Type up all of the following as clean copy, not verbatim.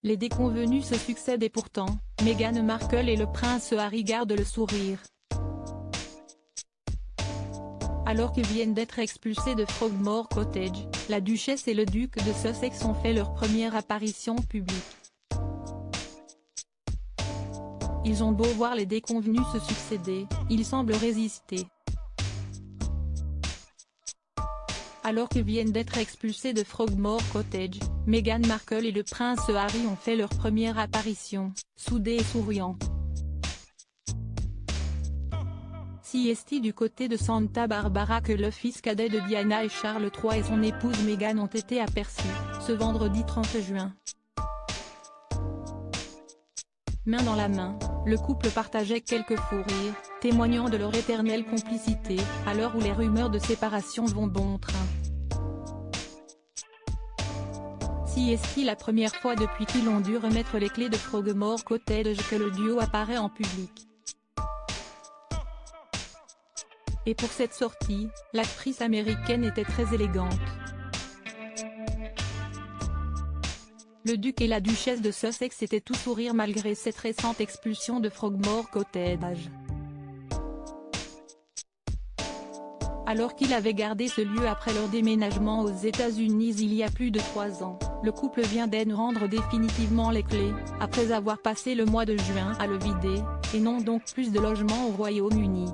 Les déconvenus se succèdent et pourtant, Meghan Markle et le prince Harry gardent le sourire. Alors qu'ils viennent d'être expulsés de Frogmore Cottage, la duchesse et le duc de Sussex ont fait leur première apparition publique. Ils ont beau voir les déconvenus se succéder, ils semblent résister. Alors qu'ils viennent d'être expulsés de Frogmore Cottage, Meghan Markle et le prince Harry ont fait leur première apparition, soudés et souriants. C'est du côté de Santa Barbara que le fils cadet de Diana et Charles III et son épouse Meghan ont été aperçus, ce vendredi 30 juin. Main dans la main, le couple partageait quelques fous rires, témoignant de leur éternelle complicité, à l'heure où les rumeurs de séparation vont bon train. C'est la première fois depuis qu'ils ont dû remettre les clés de Frogmore Cottage que le duo apparaît en public. Et pour cette sortie, l'actrice américaine était très élégante. Le duc et la duchesse de Sussex étaient tout sourire malgré cette récente expulsion de Frogmore Cottage. Alors qu'il avait gardé ce lieu après leur déménagement aux États-Unis il y a plus de 3 ans, le couple vient d'en rendre définitivement les clés, après avoir passé le mois de juin à le vider, et n'ont donc plus de logement au Royaume-Uni.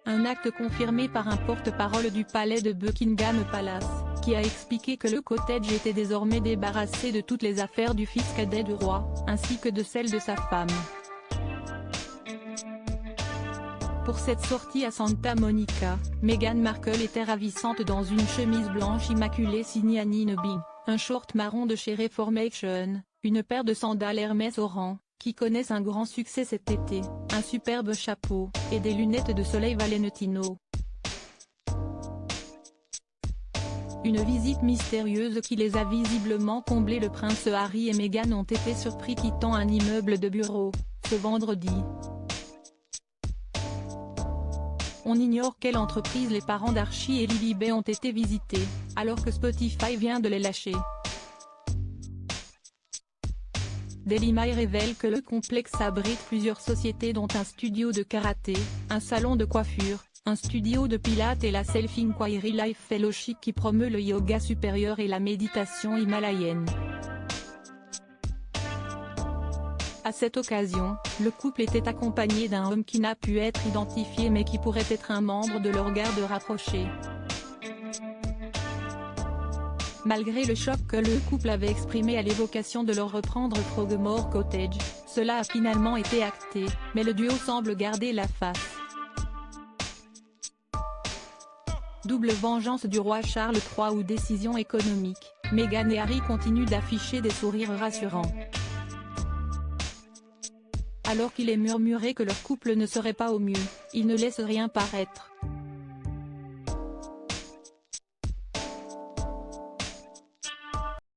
Un acte confirmé par un porte-parole du palais de Buckingham Palace, qui a expliqué que le cottage était désormais débarrassé de toutes les affaires du fils cadet du roi, ainsi que de celles de sa femme. Pour cette sortie à Santa Monica, Meghan Markle était ravissante dans une chemise blanche immaculée signée Annie Nobby, un short marron de chez Reformation, une paire de sandales Hermès Oran, qui connaissent un grand succès cet été, un superbe chapeau, et des lunettes de soleil Valentino. Une visite mystérieuse qui les a visiblement comblés. Le prince Harry et Meghan ont été surpris quittant un immeuble de bureaux, ce vendredi. On ignore quelle entreprise les parents d'Archie et Lily ont été visités, alors que Spotify vient de les lâcher. Daily Mail révèle que le complexe abrite plusieurs sociétés dont un studio de karaté, un salon de coiffure, un studio de pilates et la Self-Inquiry Life Fellowship qui promeut le yoga supérieur et la méditation himalayenne. À cette occasion, le couple était accompagné d'un homme qui n'a pu être identifié mais qui pourrait être un membre de leur garde rapprochée. Malgré le choc que le couple avait exprimé à l'évocation de leur reprendre Frogmore Cottage, cela a finalement été acté, mais le duo semble garder la face. Double vengeance du roi Charles III ou décision économique, Meghan et Harry continuent d'afficher des sourires rassurants. Alors qu'il est murmuré que leur couple ne serait pas au mieux, ils ne laissent rien paraître.